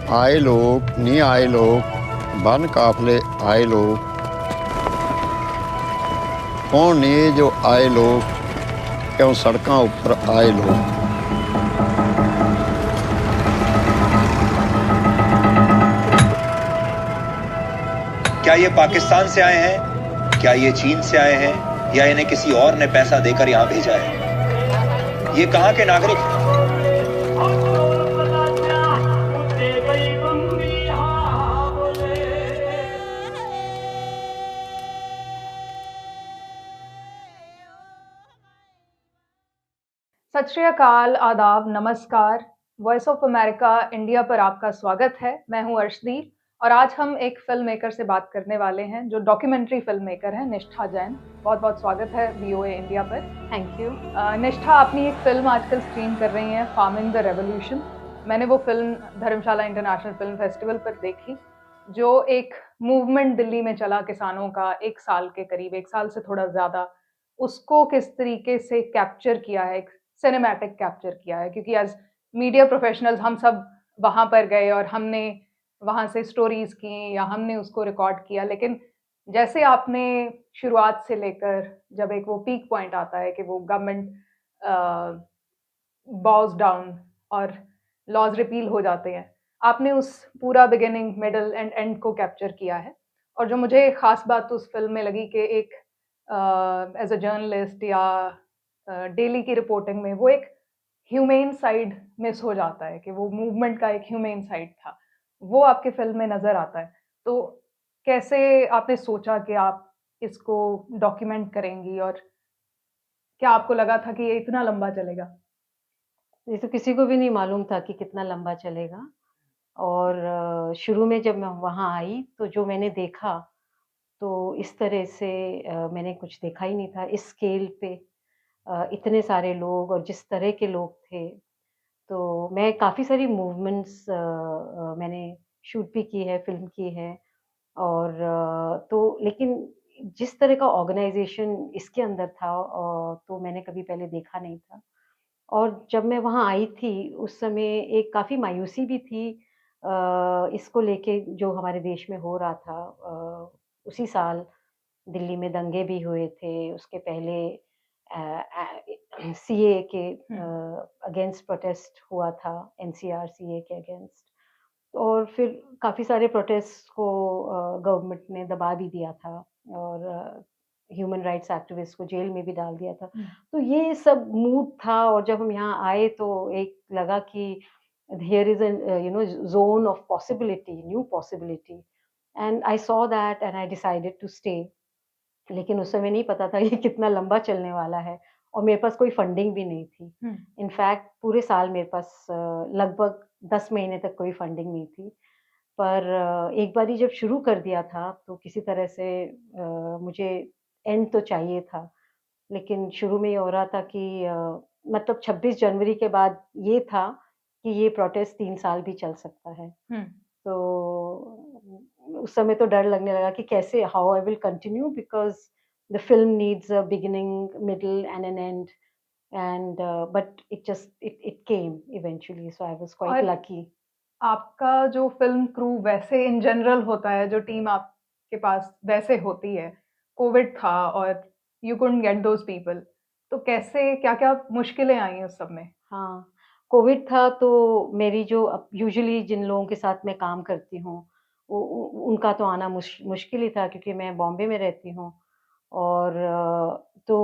आए लोग नहीं आए लोग, बन काफले आए लोग, कौन ने जो आए लोग, क्यों सड़कों ऊपर आए लोग। क्या ये पाकिस्तान से आए हैं, क्या ये चीन से आए हैं, या इन्हें किसी और ने पैसा देकर यहां भेजा है? ये कहां के नागरिक हैं? सत श्री अकाल, आदाब, नमस्कार। वॉइस ऑफ अमेरिका इंडिया पर आपका स्वागत है। मैं हूं अर्शदीप और आज हम एक फिल्म मेकर से बात करने वाले हैं जो डॉक्यूमेंट्री फिल्म मेकर हैं, निष्ठा जैन। बहुत बहुत स्वागत है वीओए इंडिया पर। Thank you. निष्ठा, अपनी एक फिल्म आजकल स्क्रीन कर रही हैं, फार्मिंग द रेवोल्यूशन। मैंने वो फिल्म धर्मशाला इंटरनेशनल फिल्म फेस्टिवल पर देखी, जो एक मूवमेंट दिल्ली में चला किसानों का 1 साल के करीब, 1 साल से थोड़ा ज़्यादा। उसको किस तरीके से कैप्चर किया है, एक सिनेमैटिक कैप्चर किया है, क्योंकि एज मीडिया प्रोफेशनल्स हम सब वहाँ पर गए और हमने वहाँ से स्टोरीज की या हमने उसको रिकॉर्ड किया, लेकिन जैसे आपने शुरुआत से लेकर जब एक वो पीक पॉइंट आता है कि वो गवर्नमेंट बॉज डाउन और लॉज रिपील हो जाते हैं, आपने उस पूरा बिगिनिंग मिडल एंड एंड को कैप्चर किया है। और जो मुझे खास बात उस फिल्म में लगी कि एक एज अ जर्नलिस्ट या डेली की रिपोर्टिंग में वो एक ह्यूमेन साइड मिस हो जाता है, कि वो मूवमेंट का एक ह्यूमेन साइड था, वो आपके फिल्म में नजर आता है। तो कैसे आपने सोचा कि आप इसको डॉक्यूमेंट करेंगी, और क्या आपको लगा था कि ये इतना लंबा चलेगा? ये तो किसी को भी नहीं मालूम था कि कितना लंबा चलेगा। और शुरू में जब मैं वहाँ आई तो जो मैंने देखा, तो इस तरह से मैंने कुछ देखा ही नहीं था इस स्केल पे। इतने सारे लोग और जिस तरह के लोग थे, तो मैं काफ़ी सारी मूवमेंट्स मैंने शूट भी की है, फ़िल्म की है। और तो लेकिन जिस तरह का ऑर्गेनाइज़ेशन इसके अंदर था, तो मैंने कभी पहले देखा नहीं था। और जब मैं वहाँ आई थी, उस समय एक काफ़ी मायूसी भी थी इसको लेके जो हमारे देश में हो रहा था। उसी साल दिल्ली में दंगे भी हुए थे, उसके पहले सीए के अगेंस्ट प्रोटेस्ट हुआ था, एनसीआर सीए के अगेंस्ट। और फिर काफ़ी सारे प्रोटेस्ट को गवर्नमेंट ने दबा भी दिया था, और ह्यूमन राइट्स एक्टिविस्ट को जेल में भी डाल दिया था। तो ये सब मूड था, और जब हम यहाँ आए तो एक लगा कि here is an zone of possibility, new possibility, and I saw that and I decided to stay. लेकिन उस समय नहीं पता था ये कितना लंबा चलने वाला है, और मेरे पास कोई फंडिंग भी नहीं थी। इनफैक्ट पूरे साल मेरे पास लगभग 10 महीने तक कोई फंडिंग नहीं थी। पर एक बारी जब शुरू कर दिया था तो किसी तरह से मुझे एंड तो चाहिए था। लेकिन शुरू में ये हो रहा था कि मतलब 26 जनवरी के बाद ये था कि ये प्रोटेस्ट 3 साल भी चल सकता है। तो उस समय तो डर लगने लगा कि कैसे, how I will continue, because the film needs a beginning, middle and an end, and but it came eventually, so I was quite और लकी। आपका जो फिल्म क्रू वैसे इन जनरल होता है, जो टीम आपके पास वैसे होती है, कोविड था और you couldn't get those people, तो कैसे, क्या क्या मुश्किलें आई उस सब में? हाँ, कोविड था तो मेरी जो यूजुअली जिन लोगों के साथ मैं काम करती हूँ, उनका तो आना मुश्किल ही था, क्योंकि मैं बॉम्बे में रहती हूँ। और तो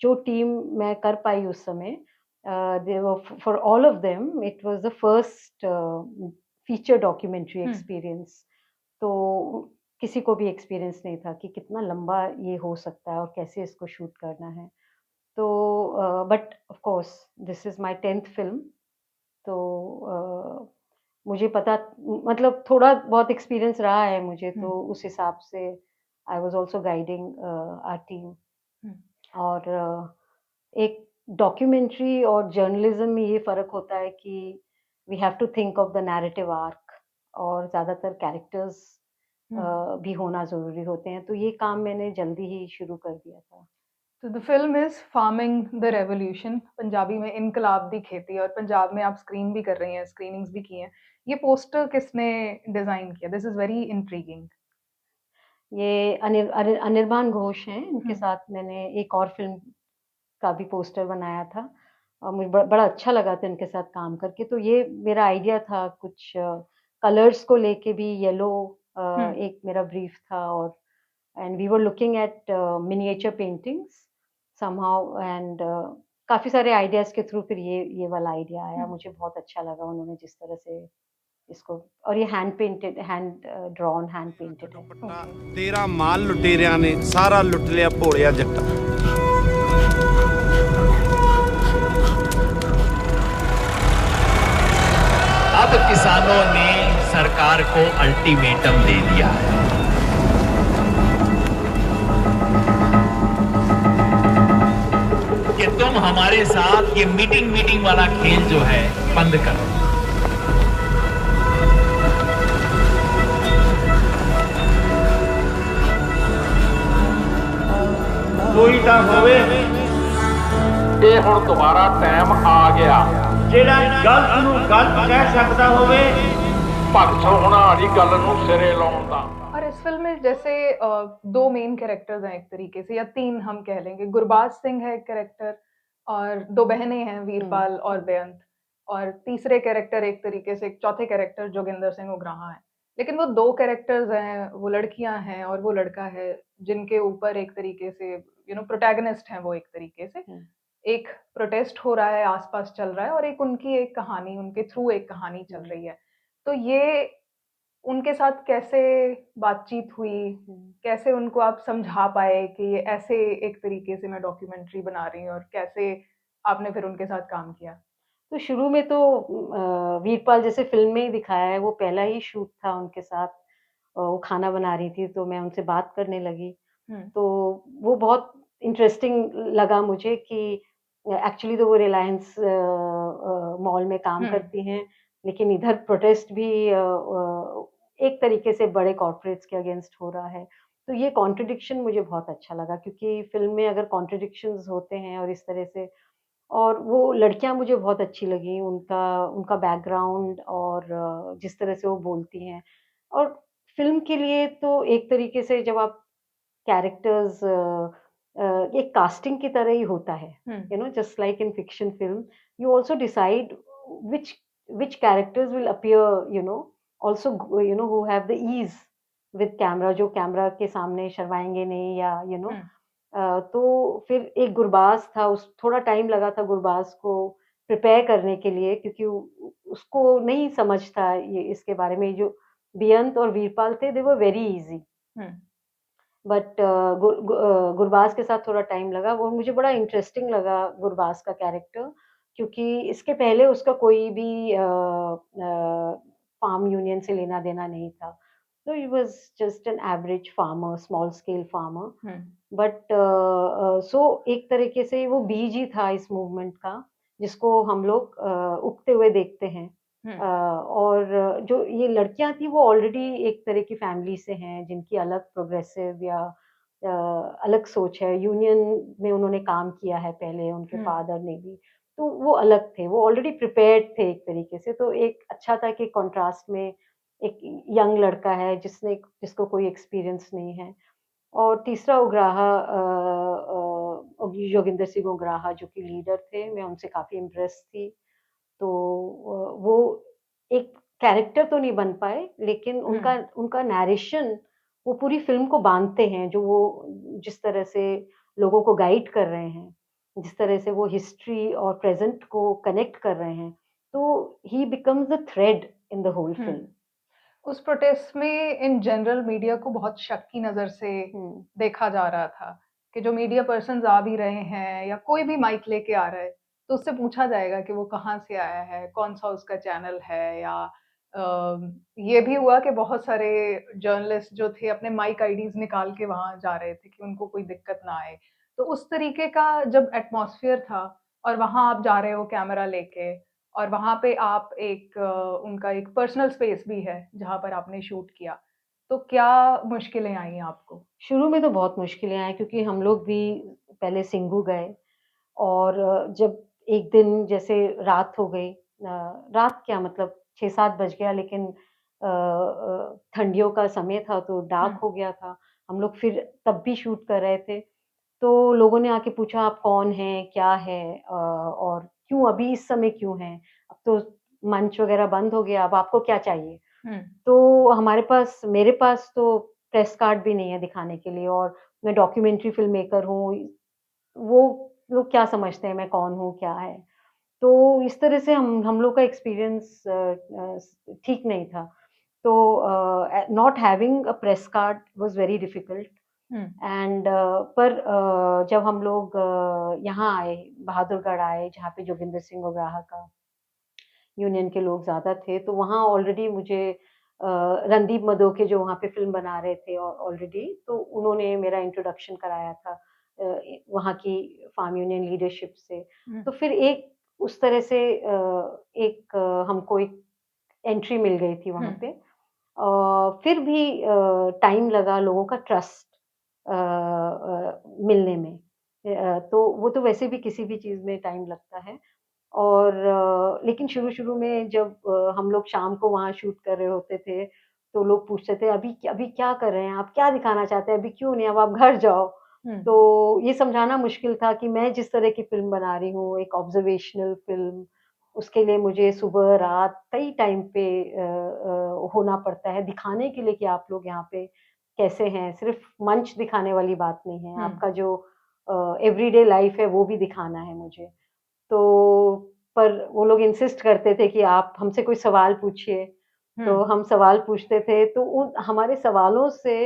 जो टीम मैं कर पाई उस समय, they were for all of them it was the first feature documentary experience. तो किसी को भी एक्सपीरियंस नहीं था कि कितना लंबा ये हो सकता है और कैसे इसको शूट करना है। तो but of course this is my 10th film. तो मुझे पता, मतलब थोड़ा बहुत एक्सपीरियंस रहा है मुझे, तो उस हिसाब से I was also guiding our team. और एक डॉक्यूमेंट्री और जर्नलिज्म में ये फ़र्क होता है कि we have to think of the narrative arc, और ज़्यादातर कैरेक्टर्स भी होना ज़रूरी होते हैं, तो ये काम मैंने जल्दी ही शुरू कर दिया था। तो the film is farming the revolution, Punjabi में इनकलाब दी खेती, और पंजाब में आप स्क्रीन भी कर रही हैं, स्क्रीनिंग्स भी की हैं। ये पोस्टर किसने डिजाइन किया? This is very intriguing. ये अनिर्बान घोष हैं, इनके साथ मैंने एक और फ़िल्म का भी पोस्टर बनाया था और मुझे बड़ा अच्छा लगा था इनके साथ काम करके। तो ये मेरा आइडिया था, कुछ कलर्स को लेके भी येलो एक मेरा ब्रीफ था, और and we were looking at miniature paintings somehow, and काफ़ी सारे आइडियाज़ के थ्रू फिर ये वाला आइडिया आया। मुझे बहुत अच्छा लगा उन्होंने जिस तरह से इसको, और ये hand painted, hand drawn, hand painted है। तेरा माल लुटेरिया ने सारा लुट लिया भोलिया जट्टा। अब किसानों ने सरकार को अल्टीमेटम दे दिया है कि तुम हमारे साथ ये मीटिंग वाला खेल जो है बंद करो। कोई ਤਾਂ ਹੋਵੇ ਇਹ ਹੁਣ ਦੁਬਾਰਾ ਟਾਈਮ ਆ ਗਿਆ ਜਿਹੜਾ ਗਲਤ ਨੂੰ ਗਲਤ ਕਹਿ ਸਕਦਾ ਹੋਵੇ, ਭਗਤ ਹੋਣਾ ਵਾਲੀ ਗੱਲ ਨੂੰ ਸਿਰੇ ਲਾਉਣ ਦਾ। और इस फिल्म में जैसे दो मेन कैरेक्टर्स हैं एक तरीके से, या तीन हम कह लेंगे। गुरबाज सिंह है एक कैरेक्टर, और दो बहनें हैं वीरपाल और बेअंत, और तीसरे कैरेक्टर एक तरीके से, एक चौथे कैरेक्टर जोगिंदर सिंह उग्राहा है। लेकिन वो दो कैरेक्टर्स हैं, वो लड़कियां हैं और वो लड़का है, जिनके ऊपर एक तरीके से प्रोटैगनिस्ट हैं वो एक तरीके से। एक प्रोटेस्ट हो रहा है, आसपास चल रहा है, और एक उनकी एक कहानी, उनके थ्रू एक कहानी चल रही है। तो ये उनके साथ कैसे बातचीत हुई, कैसे उनको आप समझा पाए कि ये ऐसे एक तरीके से मैं डॉक्यूमेंट्री बना रही हूँ, और कैसे आपने फिर उनके साथ काम किया? तो शुरू में तो वीरपाल जैसे फ़िल्म में ही दिखाया है, वो पहला ही शूट था उनके साथ। वो खाना बना रही थी, तो मैं उनसे बात करने लगी। तो वो बहुत इंटरेस्टिंग लगा मुझे कि एक्चुअली तो वो रिलायंस मॉल में काम करती हैं, लेकिन इधर प्रोटेस्ट भी एक तरीके से बड़े कॉर्पोरेट्स के अगेंस्ट हो रहा है। तो ये कॉन्ट्रडिक्शन मुझे बहुत अच्छा लगा, क्योंकि फ़िल्म में अगर कॉन्ट्रडिक्शंस होते हैं और इस तरह से, और वो लड़कियाँ मुझे बहुत अच्छी लगीं, उनका बैकग्राउंड और जिस तरह से वो बोलती हैं। और फ़िल्म के लिए तो एक तरीके से जब आप कैरेक्टर्स एक कास्टिंग की तरह ही होता है, just like in fiction film, you also decide which characters will appear, also, who have the ease with camera, जो कैमरा के सामने शर्माएंगे नहीं, या तो फिर एक गुरबाज था, थोड़ा टाइम लगा था गुरबाज को प्रिपेयर करने के लिए, क्योंकि उसको नहीं समझ था ये इसके बारे में। जो बेअंत और वीरपाल थे, they were very easy, but Gurbaaz के साथ थोड़ा टाइम लगा। वो मुझे बड़ा इंटरेस्टिंग लगा गुरबाज का कैरेक्टर, क्योंकि इसके पहले उसका कोई भी फार्म यूनियन से लेना देना नहीं था। तो he was just an average farmer, small scale farmer, but so एक तरीके से वो बीज ही था इस मूवमेंट का, जिसको हम लोग उगते हुए देखते हैं। और जो ये लड़कियां थी, वो ऑलरेडी एक तरह की फैमिली से हैं, जिनकी अलग प्रोग्रेसिव या अलग सोच है। यूनियन में उन्होंने काम किया है पहले, उनके फादर ने भी, तो वो अलग थे, वो ऑलरेडी प्रिपेयर्ड थे एक तरीके से। तो एक अच्छा था कि कंट्रास्ट में एक यंग लड़का है जिसको कोई एक्सपीरियंस नहीं है। और तीसरा उग्राहा, योगिंदर सिंह उग्राहा, जो कि लीडर थे, मैं उनसे काफ़ी इम्प्रेस थी। तो वो एक कैरेक्टर तो नहीं बन पाए, लेकिन उनका नैरेशन वो पूरी फ़िल्म को बाँधते हैं, जो वो जिस तरह से लोगों को गाइड कर रहे हैं, जिस तरह से वो हिस्ट्री और प्रेज़ेंट को कनेक्ट कर रहे हैं, तो he becomes the thread in the whole film. उस प्रोटेस्ट में इन जनरल मीडिया को बहुत शक की नज़र से देखा जा रहा था, कि जो मीडिया पर्सन्स आ भी रहे हैं, या कोई भी माइक लेके आ रहा है, तो उससे पूछा जाएगा कि वो कहाँ से आया है, कौन सा उसका चैनल है। या ये भी हुआ कि बहुत सारे जर्नलिस्ट जो थे, अपने माइक आईडीज निकाल के वहाँ जा रहे थे कि उनको कोई दिक्कत ना आए। तो उस तरीके का जब एटमॉस्फेयर था, और वहाँ आप जा रहे हो कैमरा लेके, और वहाँ पे आप उनका एक पर्सनल स्पेस भी है जहाँ पर आपने शूट किया, तो क्या मुश्किलें आई आपको? शुरू में तो बहुत मुश्किलें आई, क्योंकि हम लोग भी पहले सिंगू गए, और जब एक दिन जैसे रात हो गई, रात क्या मतलब 6-7 बज गया, लेकिन ठंडियों का समय था तो डार्क हो गया था। हम लोग फिर तब भी शूट कर रहे थे। तो लोगों ने आके पूछा आप कौन हैं? क्या है? और क्यों अभी इस समय क्यों हैं? अब तो मंच वगैरह बंद हो गया, अब आपको क्या चाहिए? तो मेरे पास तो प्रेस कार्ड भी नहीं है दिखाने के लिए, और मैं डॉक्यूमेंट्री फ़िल्म मेकर हूँ। वो लोग क्या समझते हैं मैं कौन हूँ, क्या है? तो इस तरह से हम लोग का एक्सपीरियंस ठीक नहीं था। तो not having a press card was very difficult. And पर जब हम लोग यहाँ आए, बहादुरगढ़ आए, जहाँ पे जोगिंदर सिंह उमराह का यूनियन के लोग ज़्यादा थे, तो वहाँ ऑलरेडी मुझे रणदीप मधोके जो वहाँ पे फ़िल्म बना रहे थे ऑलरेडी, तो उन्होंने मेरा इंट्रोडक्शन कराया था वहाँ की फार्म यूनियन लीडरशिप से। तो फिर एक उस तरह से हमको एक एंट्री मिल गई थी वहाँ पे। फिर भी टाइम लगा लोगों का ट्रस्ट मिलने में। तो वो तो वैसे भी किसी भी चीज़ में टाइम लगता है। और लेकिन शुरू-शुरू में जब हम लोग शाम को वहाँ शूट कर रहे होते थे, तो लोग पूछते थे, "अभी क्या कर रहे हैं आप? क्या दिखाना चाहते हैं? अभी क्यों नहीं? अब आप घर जाओ।" तो ये समझाना मुश्किल था कि मैं जिस तरह की फ़िल्म बना रही हूँ, एक ऑब्ज़र्वेशनल फ़िल्म, उसके लिए मुझे सुबह, रात कई टाइम पे होना पड़ता है, दिखाने के लिए कि आप लोग यहाँ पे कैसे हैं। सिर्फ़ मंच दिखाने वाली बात नहीं है, आपका जो एवरीडे लाइफ़ है, वो भी दिखाना है मुझे। तो पर वो लोग इंसिस्ट करते थे कि आप हमसे कोई सवाल पूछिए, तो हम सवाल पूछते थे, तो उन हमारे सवालों से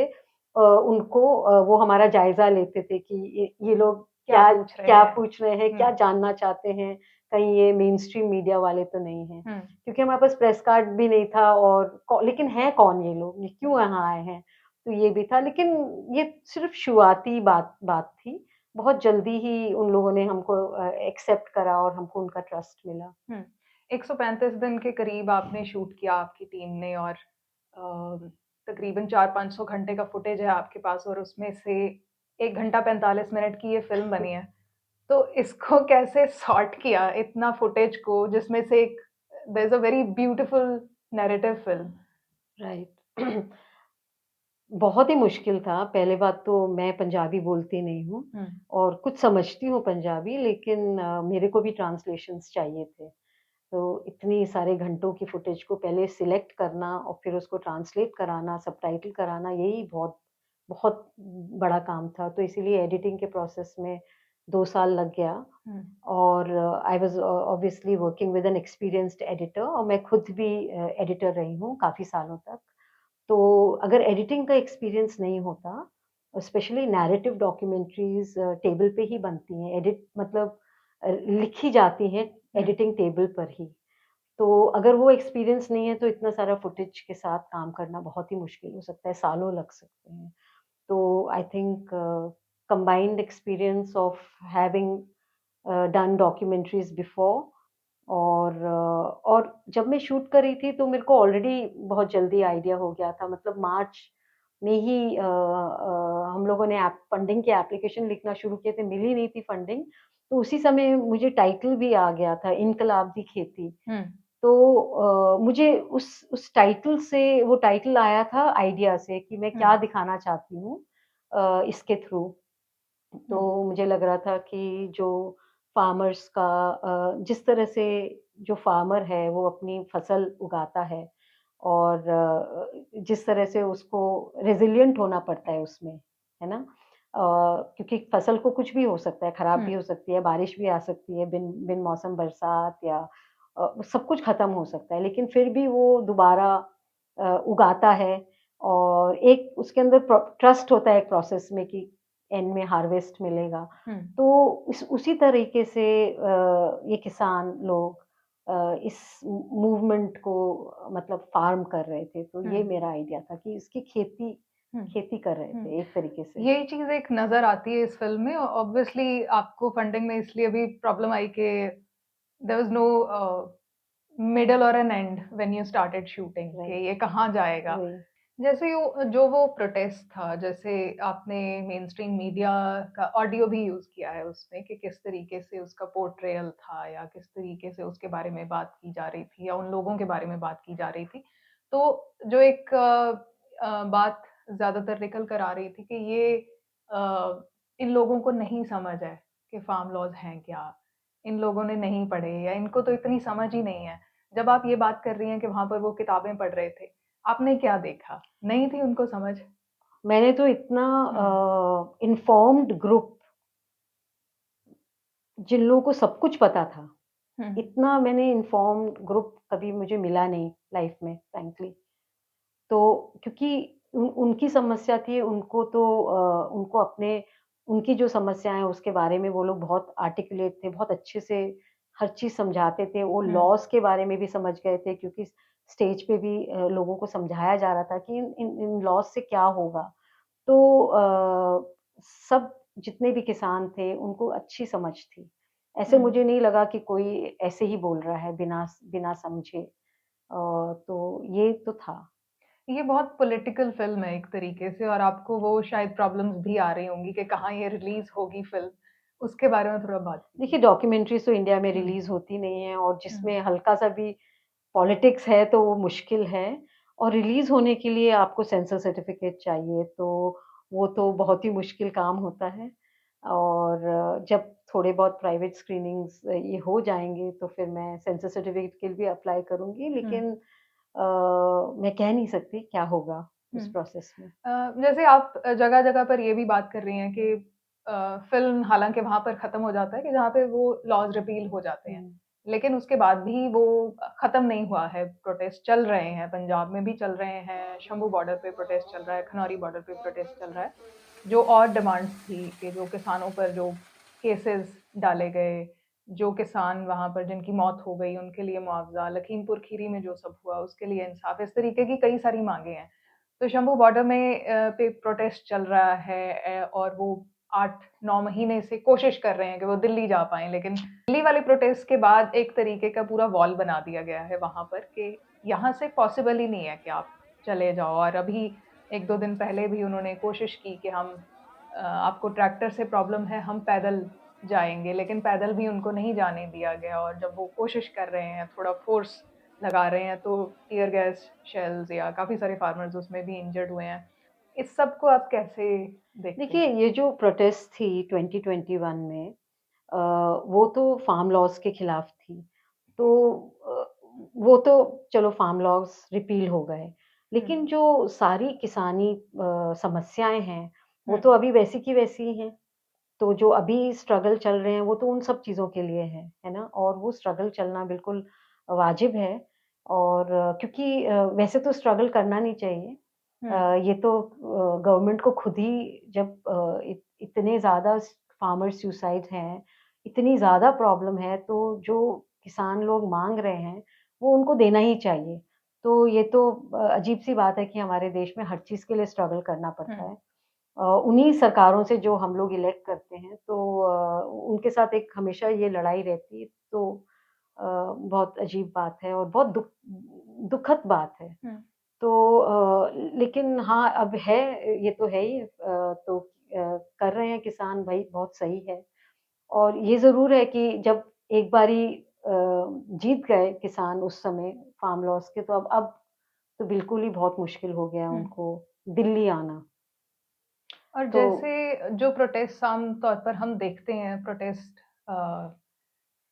वो हमारा जायज़ा लेते थे कि ये लोग क्या पूछ रहे हैं, क्या जानना चाहते हैं, कहीं ये मेनस्ट्रीम मीडिया वाले तो नहीं हैं। क्योंकि हमारे पास प्रेस कार्ड भी नहीं था, और लेकिन हैं कौन ये लोग? ये क्यों यहाँ आए हैं? तो ये भी था, लेकिन ये सिर्फ़ शुरुआती बात थी। बहुत जल्दी ही उन लोगों ने हमको एक्सेप्ट करा और हमको उनका ट्रस्ट मिला। 135 दिन के करीब आपने शूट किया आपकी टीम ने, और तकरीबन 400-500 घंटे का फुटेज है आपके पास, और उसमें से 1 घंटा 45 मिनट की ये फ़िल्म बनी है। तो इसको कैसे सॉर्ट किया इतना फुटेज को, जिसमें से एक there is a very beautiful narrative film? Right. बहुत ही मुश्किल था। पहले बात तो मैं पंजाबी बोलती नहीं हूँ और कुछ समझती हूँ पंजाबी, लेकिन मेरे को भी ट्रांसलेशंस चाहिए थे। तो इतनी सारे घंटों की फुटेज को पहले सिलेक्ट करना और फिर उसको ट्रांसलेट कराना, सबटाइटल कराना, यही बहुत बहुत बड़ा काम था। तो इसीलिए एडिटिंग के प्रोसेस में 2 साल लग गया। और I was obviously working with N experienced editor, और मैं खुद भी एडिटर रही हूँ काफ़ी सालों तक। तो अगर एडिटिंग का एक्सपीरियंस नहीं होता, स्पेशली नैरेटिव डॉक्यूमेंट्रीज़ टेबल पे ही बनती हैं, एडिट मतलब लिखी जाती हैं एडिटिंग टेबल पर ही। तो अगर वो एक्सपीरियंस नहीं है तो इतना सारा फुटेज के साथ काम करना बहुत ही मुश्किल हो सकता है, सालों लग सकते हैं। तो I think combined experience of having done documentaries before, और जब मैं शूट कर रही थी तो मेरे को ऑलरेडी बहुत जल्दी आइडिया हो गया था, मतलब मार्च में ही हम लोगों ने फंडिंग के एप्लीकेशन लिखना शुरू किए थे, मिली नहीं थी फंडिंग, तो उसी समय मुझे टाइटल भी आ गया था, इनकलाब दी खेती। तो मुझे उस टाइटल से, वो टाइटल आया था आइडिया से कि मैं क्या दिखाना चाहती हूँ इसके थ्रू। तो मुझे लग रहा था कि जो फार्मर्स का जिस तरह से जो फार्मर है वो अपनी फसल उगाता है, और जिस तरह से उसको रेज़िलिएंट होना पड़ता है उसमें, है ना? क्योंकि फसल को कुछ भी हो सकता है, खराब भी हो सकती है, बारिश भी आ सकती है, बिन मौसम बरसात, या सब कुछ खत्म हो सकता है, लेकिन फिर भी वो दोबारा उगाता है, और एक उसके अंदर ट्रस्ट होता है एक प्रोसेस में कि एंड में हार्वेस्ट मिलेगा। तो उसी तरीके से ये किसान लोग इस मूवमेंट को मतलब फार्म कर रहे थे, तो ये मेरा आइडिया था कि इसकी खेती कर रहे थे एक तरीके से। यही चीज़ एक नज़र आती है इस फ़िल्म में। ऑब्वियसली आपको फंडिंग में इसलिए भी प्रॉब्लम आई कि देयर वाज़ नो मिडल और an end when you started shooting, कि ये कहाँ जाएगा। जैसे जो वो प्रोटेस्ट था, जैसे आपने मेन स्ट्रीम मीडिया का ऑडियो भी यूज़ किया है उसमें कि किस तरीके से उसका पोर्ट्रेयल था या किस तरीके से उसके बारे में बात की जा रही थी या उन लोगों के बारे में बात की जा रही थी। तो जो एक बात ज़्यादातर निकल कर आ रही थी कि ये इन लोगों को नहीं समझ है कि फार्म लॉज़ हैं क्या? इन लोगों ने नहीं पढ़े या इनको तो इतनी समझ ही नहीं है। जब आप ये बात कर रही हैं कि वहाँ पर वो किताबें पढ़ रहे थे, आपने क्या देखा? नहीं थी उनको समझ? मैंने तो इतना हुँ। इन्फॉर्म्ड ग्रुप, जिन लोगों को सब कुछ पता था, हुँ, इतना मैंने इन्फॉर्म्ड ग्रुप कभी मुझे मिला नहीं लाइफ में, फ्रैंकली। तो क्योंकि उनकी समस्या थी, उनको तो उनको अपने उनकी जो समस्याएँ हैं उसके बारे में वो लोग बहुत आर्टिकुलेट थे, बहुत अच्छे से हर चीज़ समझाते थे। वो हुँ, लॉज़ के बारे में भी समझ गए थे, क्योंकि स्टेज पे भी लोगों को समझाया जा रहा था कि इन इन इन लॉज़ से क्या होगा। तो सब जितने भी किसान थे उनको अच्छी समझ थी। ऐसे हुँ। मुझे नहीं लगा कि कोई ऐसे ही बोल रहा है बिना समझे। तो ये तो था। ये बहुत पॉलिटिकल फ़िल्म है एक तरीके से और आपको वो शायद प्रॉब्लम्स भी आ रही होंगी कि कहाँ ये रिलीज़ होगी फ़िल्म, उसके बारे में थोड़ा बात देखिए, कीजिए। डॉक्यूमेंट्रीज़ तो इंडिया में हुँ, रिलीज़ होती नहीं है, और हुँ, जिसमें हल्का-सा भी पॉलिटिक्स है तो वो मुश्किल है, और रिलीज़ होने के लिए आपको सेंसर सर्टिफ़िकेट चाहिए, तो वो तो बहुत ही मुश्किल काम होता है। और जब थोड़े बहुत प्राइवेट स्क्रीनिंग्स ये हो जाएँगे तो फिर मैं सेंसर सर्टिफ़िकेट के लिए भी अप्लाई करूँगी, हुँ, लेकिन मैं कह नहीं सकती क्या होगा हुँ। उस प्रोसेस में। जैसे आप जगह-जगह पर ये भी बात कर रही हैं कि फ़िल्म हालाँकि वहाँ पर ख़त्म हो जाता है कि जहाँ पे वो लॉज़ रिपील हो जाते हैं। हुँ, लेकिन उसके बाद भी वो ख़त्म नहीं हुआ है, प्रोटेस्ट चल रहे हैं, पंजाब में भी चल रहे हैं, शंभू बॉर्डर पे प्रोटेस्ट चल रहा है, खनौरी बॉर्डर पे प्रोटेस्ट चल रहा है। जो और डिमांड्स थी कि जो किसानों पर जो केसेस डाले गए, जो किसान वहाँ पर जिनकी मौत हो गई, उनके लिए मुआवज़ा, लखीमपुर खीरी में जो सब हुआ, उसके लिए इंसाफ़, इस तरीके की कई सारी माँगें हैं। तो शंभू बॉर्डर में पे प्रोटेस्ट चल रहा है और वो 8-9 महीने से कोशिश कर रहे हैं कि वो दिल्ली जा पाएँ, लेकिन दिल्ली वाले प्रोटेस्ट के बाद एक तरीके का पूरा वॉल बना दिया गया है वहाँ पर कि यहाँ से पॉसिबल ही नहीं है कि आप चले जाओ और अभी 1-2 दिन पहले भी उन्होंने कोशिश की कि हम आपको ट्रैक्टर से प्रॉब्लम है, हम पैदल जाएँगे, लेकिन पैदल भी उनको नहीं जाने दिया गया और जब वो कोशिश कर रहे हैं, थोड़ा फ़ोर्स लगा रहे हैं, तो टियर गैस शेल्स या काफ़ी सारे फार्मर्स उसमें भी इंजर्ड हुए हैं। इस सब को आप कैसे देखते देखिए, हैं? ये जो प्रोटेस्ट थी 2021 में, अ, वो तो फार्म लॉज़ के खिलाफ थी। तो अ, वो तो चलो फार्म लॉज़ रिपील हो गए। हुँ, लेकिन जो सारी किसानी समस्याएँ हैं, वो हुँ, तो अभी वैसी की वैसी ही हैं। तो जो अभी स्ट्रगल चल रहे हैं, वो तो उन सब चीज़ों के लिए है ना? और वो स्ट्रगल चलना बिल्कुल वाजिब है, और क्योंकि वैसे तो स्ट्रगल करना नहीं चाहिए। हुँ, ये तो गवर्नमेंट को खुद ही, जब इतने ज़्यादा फार्मर सुसाइड हैं, इतनी ज़्यादा प्रॉब्लम है, तो जो किसान लोग माँग रहे हैं, वो उनको देना ही चाहिए। तो ये तो अजीब-सी बात है कि हमारे देश में हर चीज़ के लिए स्ट्रगल करना हुँ, पड़ता है। उन्हीं सरकारों से जो हम लोग इलेक्ट करते हैं, तो उनके साथ एक हमेशा ये लड़ाई रहती है, तो बहुत अजीब बात है और बहुत दुखद बात है। हुँ, तो लेकिन हाँ, अब है, ये तो है ही, तो कर रहे हैं किसान भाई, बहुत सही है। और ये ज़रूर है कि जब एक बारी जीत गए किसान उस समय फार्म लॉस के, तो अब तो बिल्कुल ही बहुत मुश्किल हो गया हुँ। उनको दिल्ली आना। और तो जैसे जो प्रोटेस्ट आम तौर पर हम देखते हैं, प्रोटेस्ट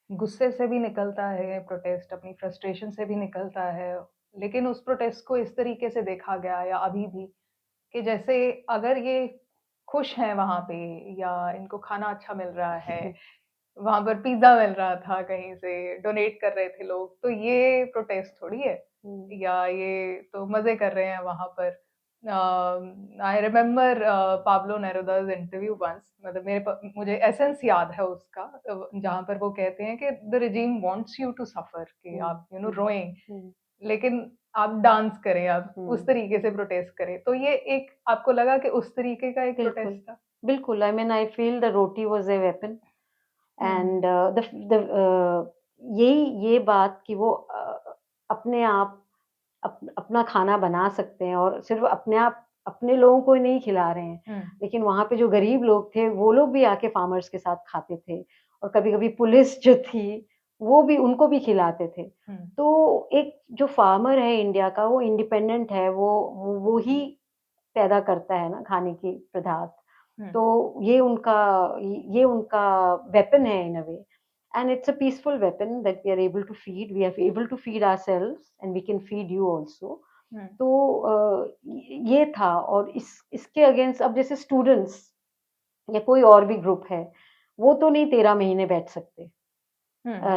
गुस्से से भी निकलता है, प्रोटेस्ट अपनी फ्रस्ट्रेशन से भी निकलता है, लेकिन उस प्रोटेस्ट को इस तरीके से देखा गया या अभी भी कि जैसे अगर ये खुश हैं वहाँ पे या इनको खाना अच्छा मिल रहा है, वहाँ पर पिज़्ज़ा मिल रहा था कहीं से, डोनेट कर रहे थे लोग, तो ये प्रोटेस्ट थोड़ी है हुँ, या ये तो मज़े कर रहे हैं वहाँ पर। I remember Pablo Neruda's interview once, मतलब मुझे एसेंस याद है उसका, जहाँ पर वो कहते हैं कि the regime wants you to suffer कि हुँ, आप हुँ, रोएँ, हुँ, लेकिन आप डांस करें, आप उस हुँ, तरीके से प्रोटेस्ट करें। तो ये एक आपको लगा कि उस तरीके का एक बिल्कुल, प्रोटेस्ट था? बिल्कुल, I mean I feel the roti was a weapon, hmm, and the यही ये बात कि वो अपने आप अपना खाना बना सकते हैं और सिर्फ अपने लोगों को ही नहीं खिला रहे हैं, लेकिन वहाँ पे जो गरीब लोग थे वो लोग भी आके फार्मर्स के साथ खाते थे और कभी-कभी पुलिस जो थी वो भी उनको भी खिलाते थे। तो एक जो फार्मर है इंडिया का वो इंडिपेंडेंट है, वो ही पैदा करता है ना खाने की पदार्थ। तो ये उनका वेपन है in a way, and it's a peaceful weapon that we are able to feed, we are able to feed ourselves and we can feed you also. तो ये था। और इसके अगेंस्ट अब जैसे स्टूडेंट्स या कोई और भी ग्रुप है, वो तो नहीं 13 महीने बैठ सकते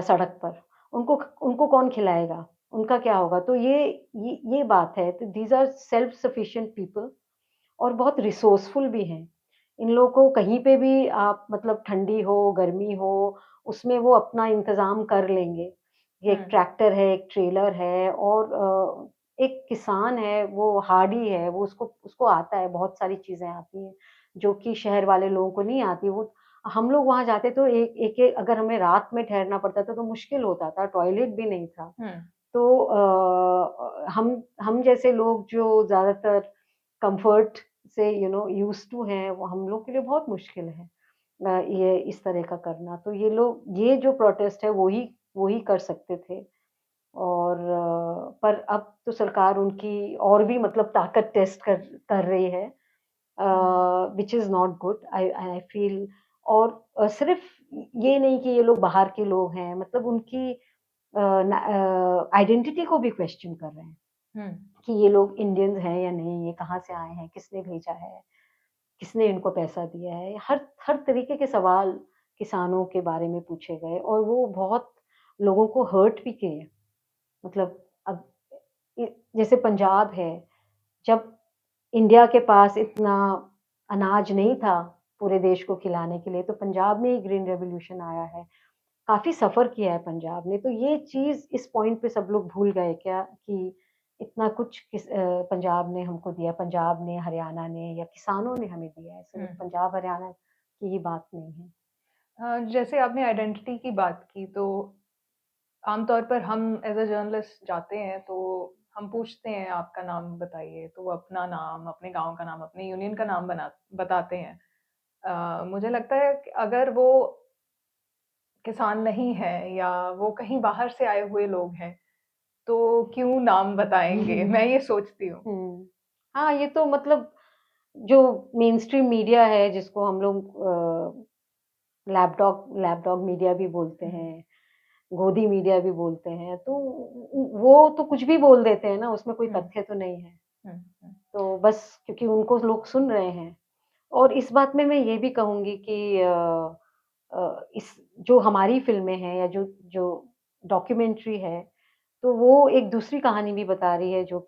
सड़क पर। उनको उनको कौन खिलाएगा? उनका क्या होगा? तो ये बात है। तो these are self sufficient people और बहुत रिसोर्सफुल भी हैं। इन लोगों को कहीं पे भी आप मतलब ठंडी हो, गर्मी हो, उसमें वो अपना इंतज़ाम कर लेंगे। ये एक ट्रैक्टर है, एक ट्रेलर है और एक किसान है, वो हार्डी है, वो उसको उसको आता है, बहुत सारी चीज़ें आती हैं, जो कि शहर वाले लोगों को नहीं आती। वो हम लोग वहाँ जाते तो एक अगर हमें रात में ठहरना पड़ता था तो मुश्किल होता था, टॉयलेट भी नहीं था। तो हम जैसे लोग जो ज़्यादातर कम्फर्ट से यूज्ड टू हैं, वो हम लोग के लिए बहुत मुश्किल है ये इस तरह का करना। तो ये जो प्रोटेस्ट है वो ही कर सकते थे। और पर अब तो सरकार उनकी और भी मतलब ताकत टेस्ट कर रही है, which is not good I feel. और सिर्फ ये नहीं कि ये लोग बाहर के लोग हैं, मतलब उनकी आइडेंटिटी को भी क्वेश्चन कर रहे हैं कि ये लोग इंडियंस हैं या नहीं, ये कहाँ से आए हैं, किसने भेजा है, किसने इनको पैसा दिया है। हर हर तरीके के सवाल किसानों के बारे में पूछे गए और वो बहुत लोगों को हर्ट भी किए। मतलब अब जैसे पंजाब है, जब इंडिया के पास इतना अनाज नहीं था पूरे देश को खिलाने के लिए, तो पंजाब में ही ग्रीन रेवोल्यूशन आया है। काफ़ी सफ़र किया है पंजाब ने। तो ये चीज़ इस पॉइंट पे सब लोग भूल गए क्या कि इतना कुछ पंजाब ने हमको दिया, पंजाब ने, हरियाणा ने या किसानों ने हमें दिया है। सिर्फ पंजाब, हरियाणा की ही बात नहीं है। जैसे आपने आइडेंटिटी की बात की, तो आमतौर पर हम एज़ अ जर्नलिस्ट जाते हैं तो हम पूछते हैं आपका नाम बताइए, तो वो अपना नाम, अपने गाँव का नाम, अपने यूनियन का नाम बताते हैं। मुझे लगता है कि अगर वो किसान नहीं है या वो कहीं बाहर से आए हुए लोग हैं, तो क्यों नाम बताएँगे? मैं ये सोचती हूँ। हाँ, ये तो मतलब जो मेनस्ट्रीम मीडिया है जिसको हम लोग लैपडॉग मीडिया भी बोलते हैं, गोदी मीडिया भी बोलते हैं, तो वो तो कुछ भी बोल देते हैं ना, उसमें कोई तथ्य तो नहीं है। तो बस क्योंकि उनको लोग सुन रहे हैं। और इस बात में मैं ये भी कहूँगी कि इस जो हमारी फ़िल्में हैं या जो जो डॉक्यूमेंट्री है, तो वो एक दूसरी कहानी भी बता रही है जो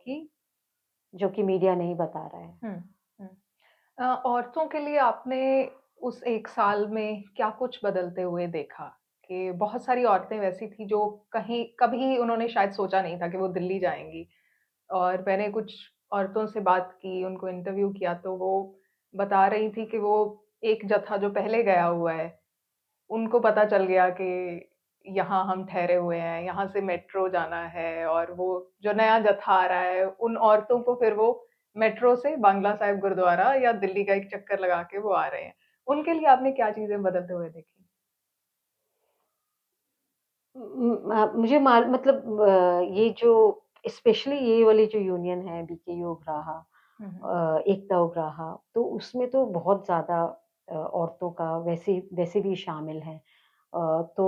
कि मीडिया नहीं बता रहा है। हुँ। औरतों के लिए आपने उस 1 साल में क्या कुछ बदलते हुए देखा? कि बहुत सारी औरतें वैसी थी जो कहीं कभी उन्होंने शायद सोचा नहीं था कि वो दिल्ली जाएँगी। और मैंने कुछ औरतों से बात की, उनको इंटरव्यू किया, तो वो बता रही थी कि वो एक जत्था जो पहले गया हुआ है, उनको पता चल गया कि यहाँ हम ठहरे हुए हैं, यहाँ से मेट्रो जाना है, और वो जो नया जत्था आ रहा है, उन औरतों को फिर वो मेट्रो से बांग्ला साहिब गुरुद्वारा या दिल्ली का एक चक्कर लगा के वो आ रहे हैं। उनके लिए आपने क्या चीज़ें बदलते हुए देखी? मुझे मतलब ये जो स्पेशली ये वाली जो यूनियन है बीकेयू उग्राहा, एकता उग्राहा, तो उसमें तो बहुत ज़्यादा औरतों का वैसे वैसे भी शामिल हैं। तो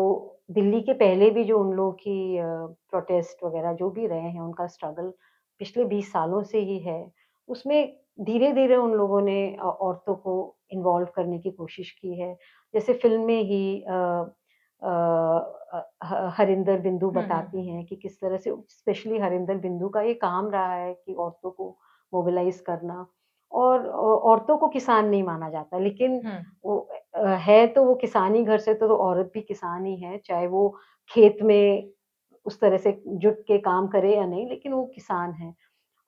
दिल्ली के पहले भी जो उन लोगों की प्रोटेस्ट वगैरह जो भी रहे हैं, उनका स्ट्रगल पिछले 20 सालों से ही है। उसमें धीरे-धीरे उन लोगों ने औरतों को इन्वॉल्व करने की कोशिश की है। जैसे फ़िल्म में ही हरिंदर बिंदु बताती हैं कि किस तरह से स्पेशली हरिंदर बिंदु का ये काम रहा है कि औरतों को मोबिलाइज़ करना। और औरतों को किसान नहीं माना जाता, लेकिन वो है तो वो किसानी घर से, तो औरत भी किसान ही है, चाहे वो खेत में उस तरह से जुट के काम करे या नहीं, लेकिन वो किसान है।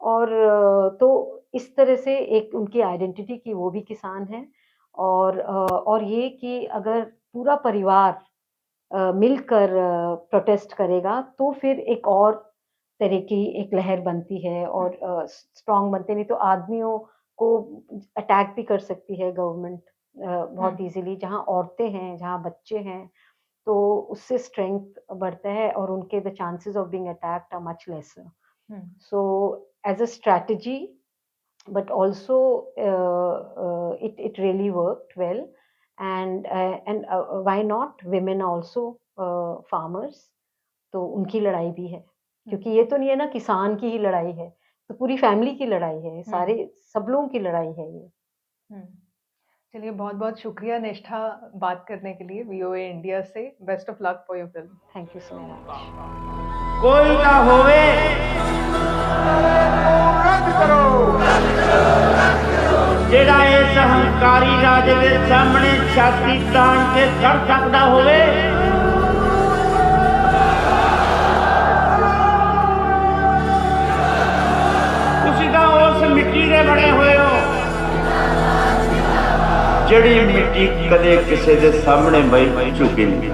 और तो इस तरह से एक उनकी आइडेंटिटी की वो भी किसान है। और ये कि अगर पूरा परिवार मिलकर प्रोटेस्ट करेगा तो फिर एक और तरह की एक लहर बनती है और स्ट्रांग बनते, नहीं तो आदमियों को अटैक भी कर सकती है गवर्नमेंट बहुत इजीली। जहाँ औरतें हैं, जहाँ बच्चे हैं, तो उससे स्ट्रेंथ बढ़ता है और उनके the chances of being attacked are much lesser. So as a strategy, but also it really worked well, and why not women also farmers, तो उनकी लड़ाई भी है, क्योंकि ये तो नहीं है ना किसान की ही लड़ाई है, तो पूरी फैमिली की लड़ाई है, सारे सब लोगों की लड़ाई है ये। चलिए, बहुत बहुत शुक्रिया निष्ठा बात करने के लिए VOA इंडिया से। Best of luck for your film. Thank you so much. कोई ना होवे जेड़ा इस हंकारी राजे के सामने छाती तान के खड़ सकता होवे। तुसी तां उस मिट्टी दे बने होए हो ਜਿਹੜੀ ਮਿੱਟੀ ਕਦੇ ਕਿਸੇ ਦੇ ਸਾਹਮਣੇ ਬਈ ਝੁਕੀ ਨਹੀਂ।